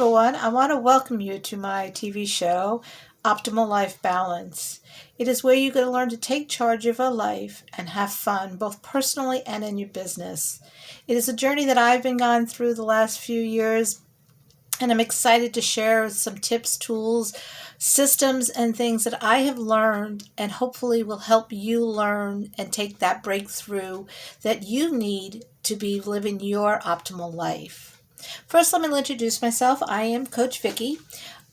everyone. I want to welcome you to my TV show, Optimal Life Balance. It is where you're going to learn to take charge of your life and have fun, both personally and in your business. It is a journey that I've been gone through the last few years, and I'm excited to share some tips, tools, systems, and things that I have learned and hopefully will help you learn and take that breakthrough that you need to be living your optimal life. First, let me introduce myself. I am Coach Vicki.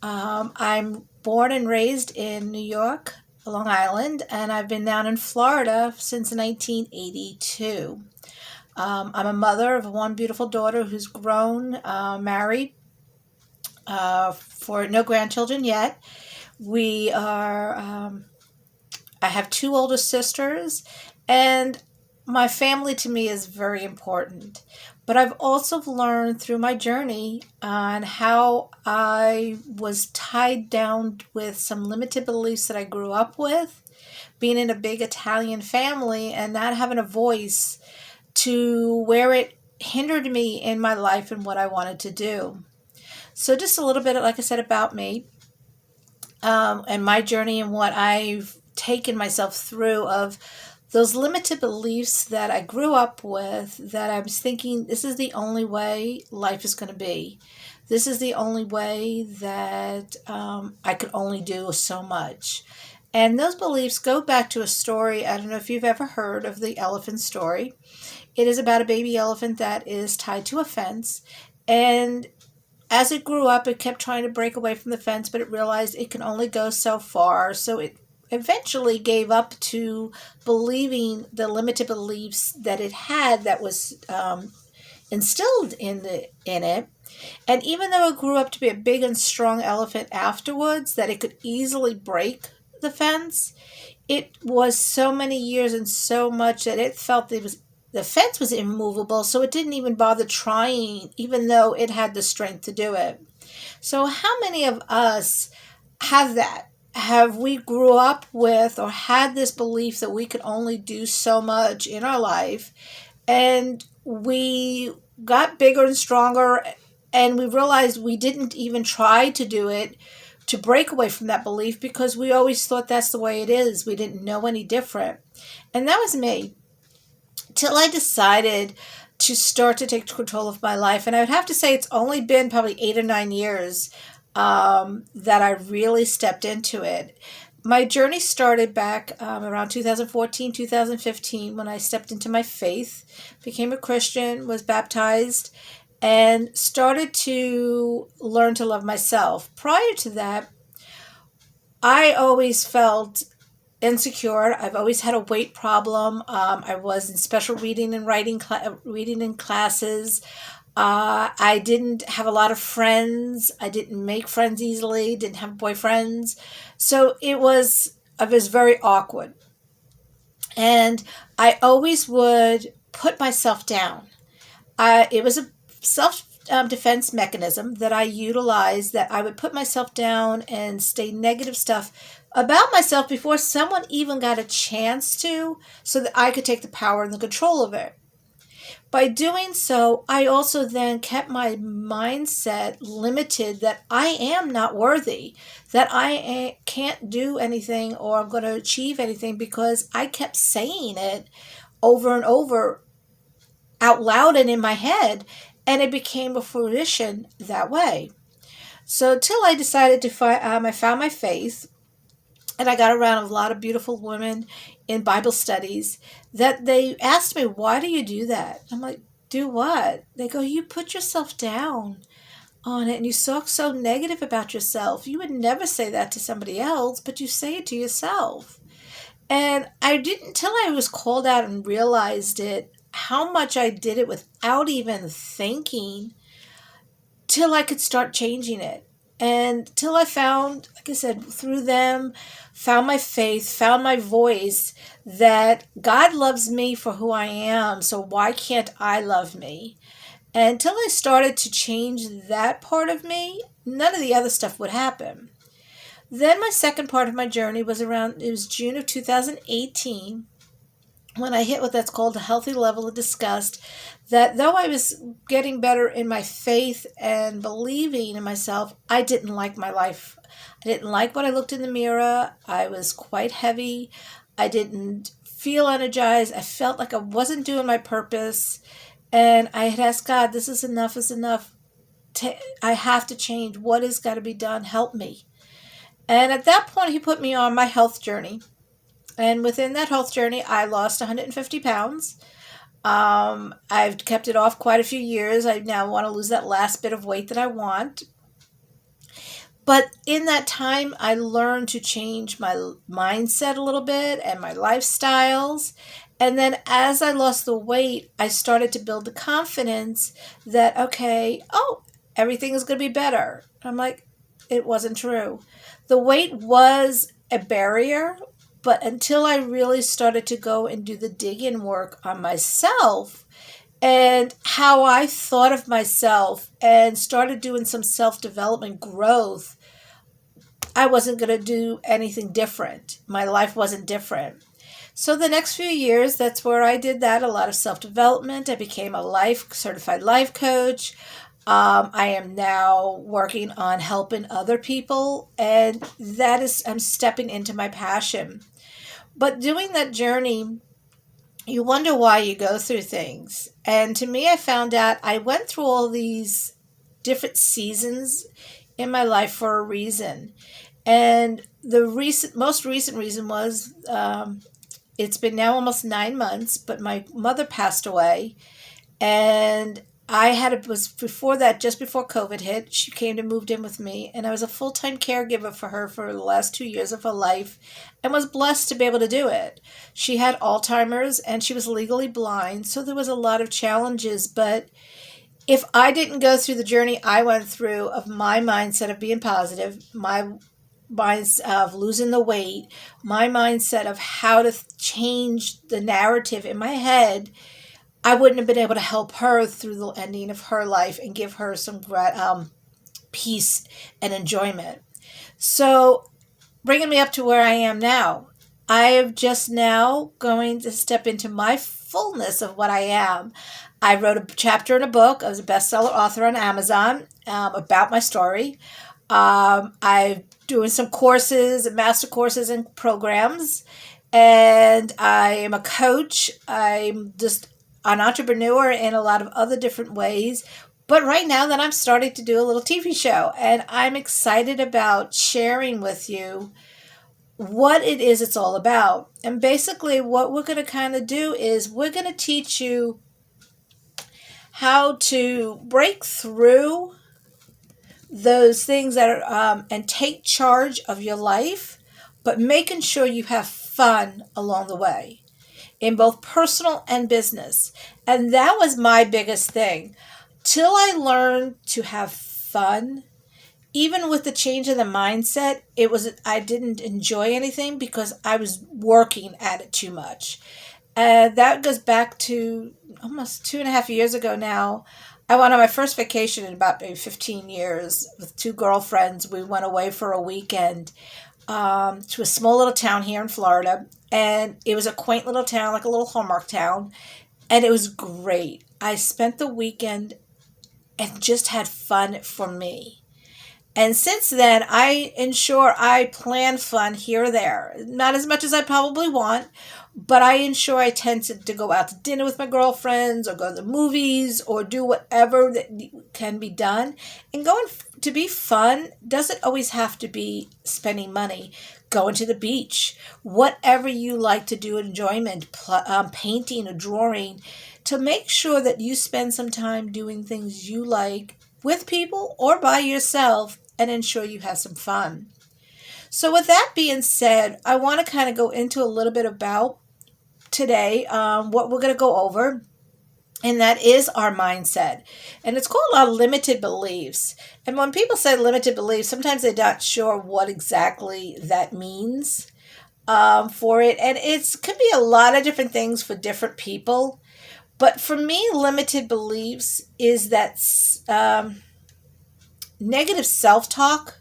I'm born and raised in New York, Long Island, and I've been down in Florida since 1982. I'm a mother of one beautiful daughter who's grown, married, for no grandchildren yet. We are, I have two older sisters, and my family to me is very important. But I've also learned through my journey on how I was tied down with some limited beliefs that I grew up with, being in a big Italian family and not having a voice, to where it hindered me in my life and what I wanted to do. So just a little bit, like I said, about me, and my journey and what I've taken myself through of those limited beliefs that I grew up with, that I was thinking this is the only way life is going to be. This is the only way that I could only do so much. And those beliefs go back to a story. I don't know if you've ever heard of the elephant story. It is about a baby elephant that is tied to a fence, and as it grew up, it kept trying to break away from the fence, but it realized it can only go so far. So it eventually gave up to believing the limited beliefs that it had that was instilled in it. And even though it grew up to be a big and strong elephant afterwards, that it could easily break the fence, it was so many years and so much that it felt the fence was immovable, so it didn't even bother trying, even though it had the strength to do it. So how many of us have that? Have we grew up with or had this belief that we could only do so much in our life, and we got bigger and stronger, and we realized we didn't even try to do it to break away from that belief because we always thought that's the way it is. We didn't know any different. And that was me, till I decided to start to take control of my life. And I would have to say it's only been probably 8 or 9 years that I really stepped into it. My journey started back around 2014, 2015, when I stepped into my faith, became a Christian, was baptized, and started to learn to love myself. Prior to that, I always felt insecure. I've always had a weight problem. I was in special reading and reading in classes. I didn't have a lot of friends. I didn't make friends easily. Didn't have boyfriends. So I was very awkward. And I always would put myself down. It was a self-defense mechanism that I utilized, that I would put myself down and say negative stuff about myself before someone even got a chance to, so that I could take the power and the control of it. By doing so, I also then kept my mindset limited, that I am not worthy, that I can't do anything or I'm going to achieve anything, because I kept saying it over and over out loud and in my head, and it became a fruition that way. So till I decided to I found my faith, and I got around a lot of beautiful women in Bible studies, that they asked me, why do you do that? I'm like, do what? They go, you put yourself down on it and you talk so negative about yourself. You would never say that to somebody else, but you say it to yourself. And I didn't, till I was called out and realized it, how much I did it without even thinking, till I could start changing it. And till I found, like I said, through them, found my faith, found my voice, that God loves me for who I am, so why can't I love me? And until I started to change that part of me, none of the other stuff would happen. Then my second part of my journey was it was June of 2018, when I hit what that's called a healthy level of disgust, that though I was getting better in my faith and believing in myself, I didn't like my life. I didn't like when I looked in the mirror. I was quite heavy. I didn't feel energized. I felt like I wasn't doing my purpose. And I had asked God, this is enough. I have to change. What has got to be done? Help me. And at that point, He put me on my health journey. And within that health journey, I lost 150 pounds. I've kept it off quite a few years. I now want to lose that last bit of weight that I want. But in that time, I learned to change my mindset a little bit and my lifestyles. And then as I lost the weight, I started to build the confidence that, okay, oh, everything is going to be better. I'm like, it wasn't true. The weight was a barrier, but until I really started to go and do the dig-in work on myself and how I thought of myself and started doing some self-development growth, I wasn't going to do anything different. My life wasn't different. So the next few years, that's where I did that, a lot of self-development. I became a certified life coach. I am now working on helping other people, and I'm stepping into my passion. But doing that journey, you wonder why you go through things. And to me, I found out I went through all these different seasons in my life for a reason. And the most recent reason was it's been now almost 9 months, but my mother passed away. And it was before that, just before COVID hit, she came to moved in with me, and I was a full-time caregiver for her for the last 2 years of her life and was blessed to be able to do it. She had Alzheimer's and she was legally blind, so there was a lot of challenges, but if I didn't go through the journey I went through of my mindset of being positive, my mindset of losing the weight, my mindset of how to change the narrative in my head, I wouldn't have been able to help her through the ending of her life and give her some peace and enjoyment. So, bringing me up to where I am now, I am just now going to step into my fullness of what I am. I wrote a chapter in a book. I was a bestseller author on Amazon about my story. I'm doing some courses, master courses and programs, and I am a coach. I'm just an entrepreneur in a lot of other different ways. But right now that I'm starting to do a little TV show, and I'm excited about sharing with you what it is it's all about. And basically what we're going to kind of do is we're going to teach you how to break through those things that are and take charge of your life, but making sure you have fun along the way in both personal and business. And that was my biggest thing. Till I learned to have fun, even with the change in the mindset, I didn't enjoy anything because I was working at it too much. And that goes back to almost 2.5 years ago now. I went on my first vacation in about maybe 15 years with two girlfriends. We went away for a weekend to a small little town here in Florida. And it was a quaint little town, like a little Hallmark town. And it was great. I spent the weekend and just had fun for me. And since then, I ensure I plan fun here or there. Not as much as I probably want, but I ensure I tend to go out to dinner with my girlfriends or go to the movies or do whatever that can be done. And going to be fun doesn't always have to be spending money. Going to the beach, whatever you like to do, enjoyment, painting or drawing, to make sure that you spend some time doing things you like with people or by yourself and ensure you have some fun. So with that being said, I want to kind of go into a little bit about today what we're going to go over, and that is our mindset. And it's called our limited beliefs. And when people say limited beliefs, sometimes they're not sure what exactly that means for it. And it could be a lot of different things for different people. But for me, limited beliefs is that negative self-talk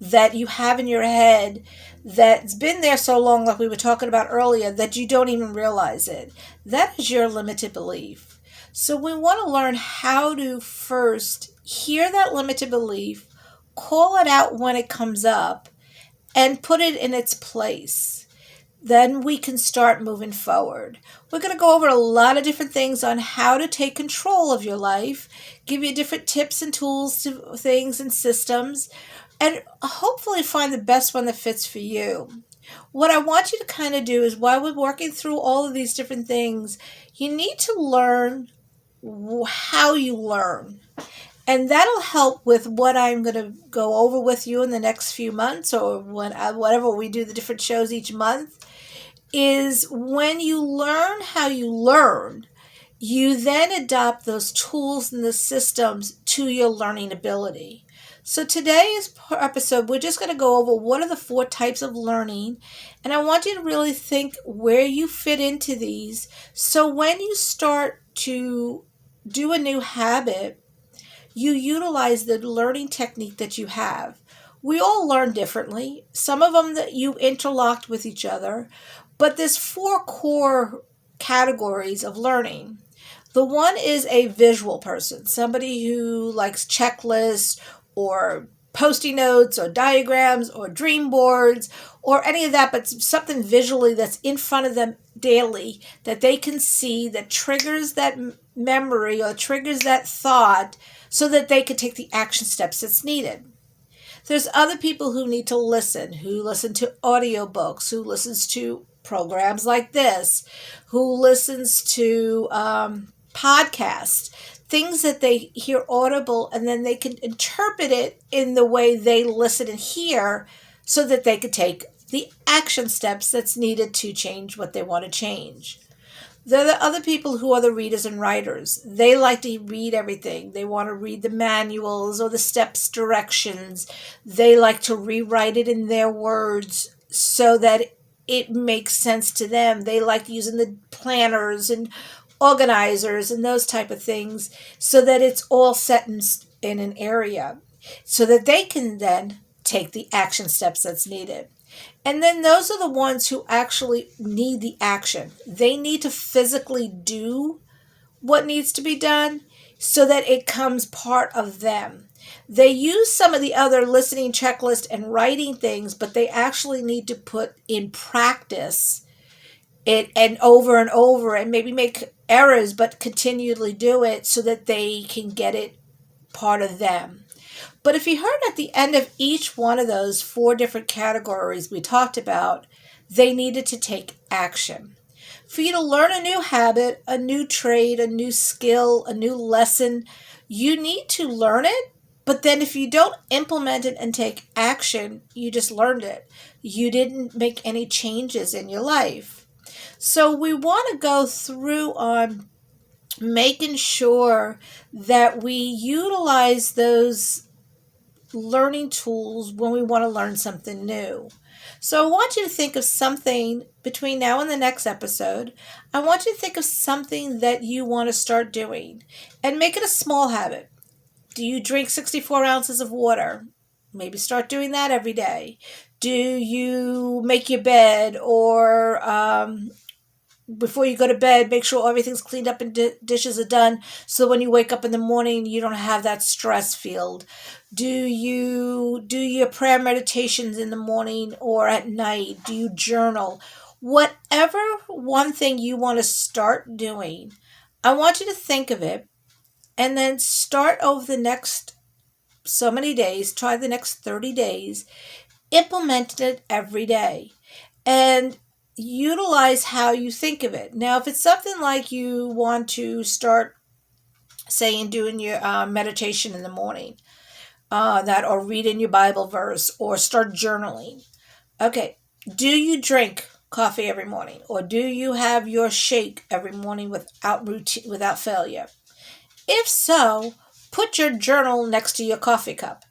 that you have in your head that's been there so long, like we were talking about earlier, that you don't even realize it. That is your limited belief. So we want to learn how to first hear that limited belief, call it out when it comes up, and put it in its place. Then we can start moving forward. We're going to go over a lot of different things on how to take control of your life, give you different tips and tools to things and systems, and hopefully find the best one that fits for you. What I want you to kind of do is, while we're working through all of these different things, you need to learn how you learn. And that'll help with what I'm going to go over with you in the next few months, or whatever we do the different shows each month, is when you learn how you learn, you then adopt those tools and the systems to your learning ability. So today's episode, we're just going to go over what are the 4 types of learning, and I want you to really think where you fit into these, so when you start to do a new habit, you utilize the learning technique that you have. We all learn differently. Some of them that you interlocked with each other, but there's 4 core categories of learning. The one is a visual person, somebody who likes checklists or post-it notes or diagrams or dream boards or any of that, but something visually that's in front of them daily that they can see, that triggers that memory or triggers that thought, so that they can take the action steps that's needed. There's other people who need to listen, who listen to audiobooks, who listens to programs like this, who listens to podcasts, things that they hear audible, and then they can interpret it in the way they listen and hear, so that they could take the action steps that's needed to change what they want to change. There are the other people who are the readers and writers. They like to read everything. They want to read the manuals or the steps, directions. They like to rewrite it in their words so that it makes sense to them. They like using the planners and organizers and those type of things, so that it's all set in an area, so that they can then take the action steps that's needed. And then those are the ones who actually need the action. They need to physically do what needs to be done, so that it comes part of them. They use some of the other listening checklist and writing things, but they actually need to put in practice it, and over, and maybe make errors, but continually do it, so that they can get it part of them. But if you heard at the end of each one of those 4 different categories we talked about, they needed to take action. For you to learn a new habit, a new trade, a new skill, a new lesson, you need to learn it. But then if you don't implement it and take action, you just learned it. You didn't make any changes in your life. So we want to go through on making sure that we utilize those learning tools when we want to learn something new. So I want you to think of something between now and the next episode. I want you to think of something that you want to start doing, and make it a small habit. Do you drink 64 ounces of water? Maybe start doing that every day. Do you make your bed, or before you go to bed, make sure everything's cleaned up and dishes are done, so when you wake up in the morning, you don't have that stress field? Do you do your prayer meditations in the morning or at night? Do you journal? Whatever one thing you want to start doing, I want you to think of it, and then start over the next so many days, try the next 30 days, implement it every day, and utilize how you think of it. Now, if it's something like you want to start saying, doing your meditation in the morning, or reading your Bible verse, or start journaling. Okay, do you drink coffee every morning, or do you have your shake every morning without failure? If so, put your journal next to your coffee cup.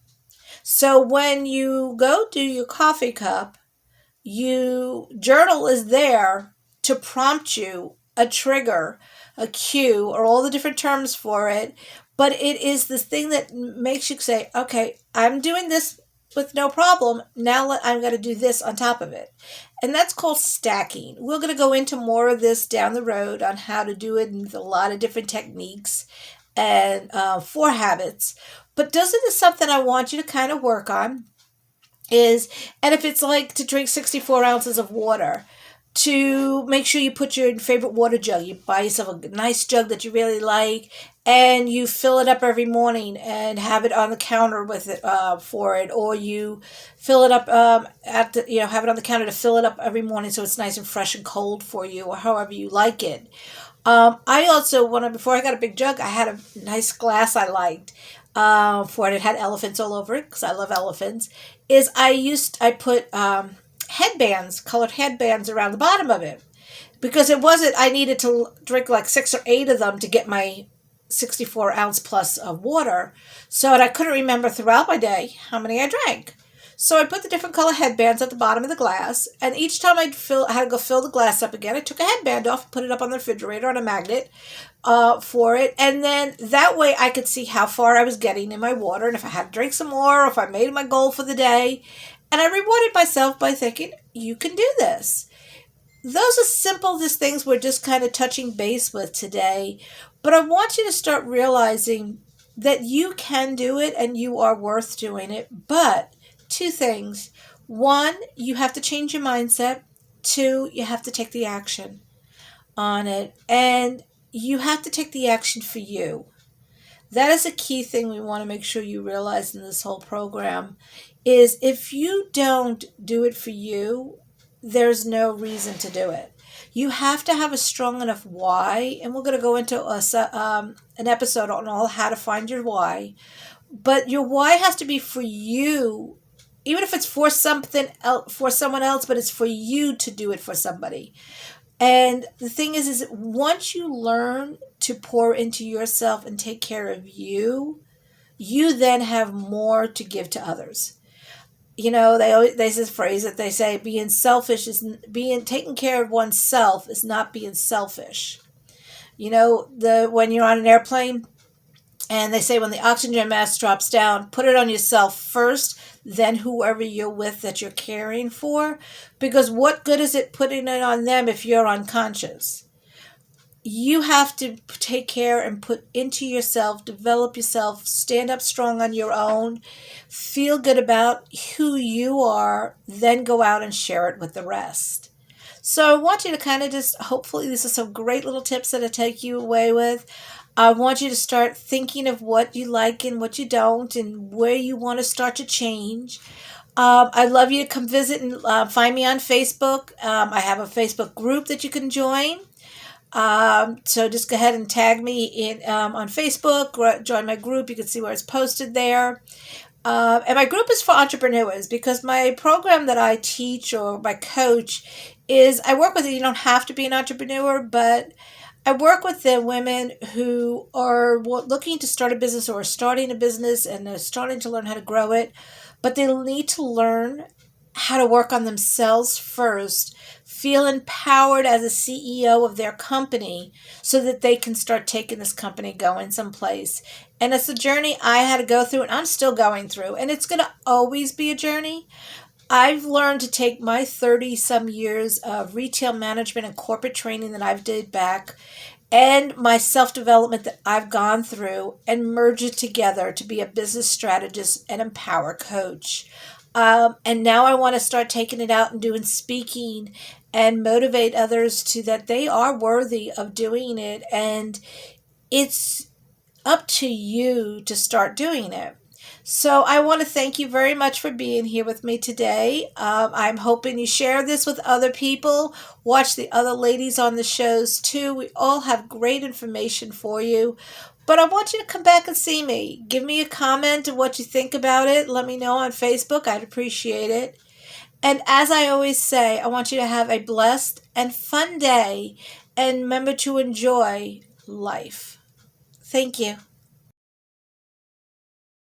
So when you go do your coffee cup, journal is there to prompt you, a trigger, a cue, or all the different terms for it. But it is this thing that makes you say, okay, I'm doing this with no problem. Now I'm going to do this on top of it. And that's called stacking. We're going to go into more of this down the road on how to do it and a lot of different techniques and for habits. But this is something I want you to kind of work on is, and if it's like to drink 64 ounces of water, to make sure you put your favorite water jug. You buy yourself a nice jug that you really like, and you fill it up every morning and have it on the counter with it for it, or you fill it up at the have it on the counter to fill it up every morning so it's nice and fresh and cold for you, or however you like it. I also before I got a big jug, I had a nice glass I liked for it. It had elephants all over it because I love elephants. I put headbands, colored headbands around the bottom of it because I needed to drink like 6 or 8 of them to get my 64 ounce plus of water. So I couldn't remember throughout my day how many I drank. So I put the different color headbands at the bottom of the glass, and each time I had to go fill the glass up again, I took a headband off, put it up on the refrigerator on a magnet for it, and then that way I could see how far I was getting in my water, and if I had to drink some more, or if I made my goal for the day. And I rewarded myself by thinking, you can do this. Those are simple just things we're just kind of touching base with today, but I want you to start realizing that you can do it and you are worth doing it. But 2 things. 1, you have to change your mindset. 2, you have to take the action on it. And you have to take the action for you. That is a key thing we want to make sure you realize in this whole program is if you don't do it for you, there's no reason to do it. You have to have a strong enough why, and we're going to go into an episode on all how to find your why. But your why has to be for you, even if it's for something else, for someone else, but it's for you to do it for somebody. And the thing is once you learn to pour into yourself and take care of you, you then have more to give to others. There's this phrase that they say, taking care of oneself is not being selfish. When you're on an airplane and they say when the oxygen mask drops down, put it on yourself first, then whoever you're with that you're caring for, because what good is it putting it on them if you're unconscious? You have to take care and put into yourself, develop yourself, stand up strong on your own, feel good about who you are, then go out and share it with the rest. So I want you to kind of just, hopefully these are some great little tips that I take you away with. I want you to start thinking of what you like and what you don't and where you want to start to change. I'd love you to come visit and find me on Facebook. I have a Facebook group that you can join. So just go ahead and tag me in on Facebook, join my group. You can see where it's posted there. And my group is for entrepreneurs because my program that I teach or my coach is I work with you. You don't have to be an entrepreneur, but I work with the women who are looking to start a business or are starting a business and they're starting to learn how to grow it, but they'll need to learn how to work on themselves first, feel empowered as a CEO of their company so that they can start taking this company going someplace. And it's a journey I had to go through and I'm still going through. And it's going to always be a journey. I've learned to take my 30-some years of retail management and corporate training that I've did back and my self-development that I've gone through and merge it together to be a business strategist and empower coach. And now I want to start taking it out and doing speaking and motivate others to that they are worthy of doing it. And it's up to you to start doing it. So I want to thank you very much for being here with me today. I'm hoping you share this with other people. Watch the other ladies on the shows too. We all have great information for you. But I want you to come back and see me. Give me a comment of what you think about it. Let me know on Facebook. I'd appreciate it. And as I always say, I want you to have a blessed and fun day. And remember to enjoy life. Thank you.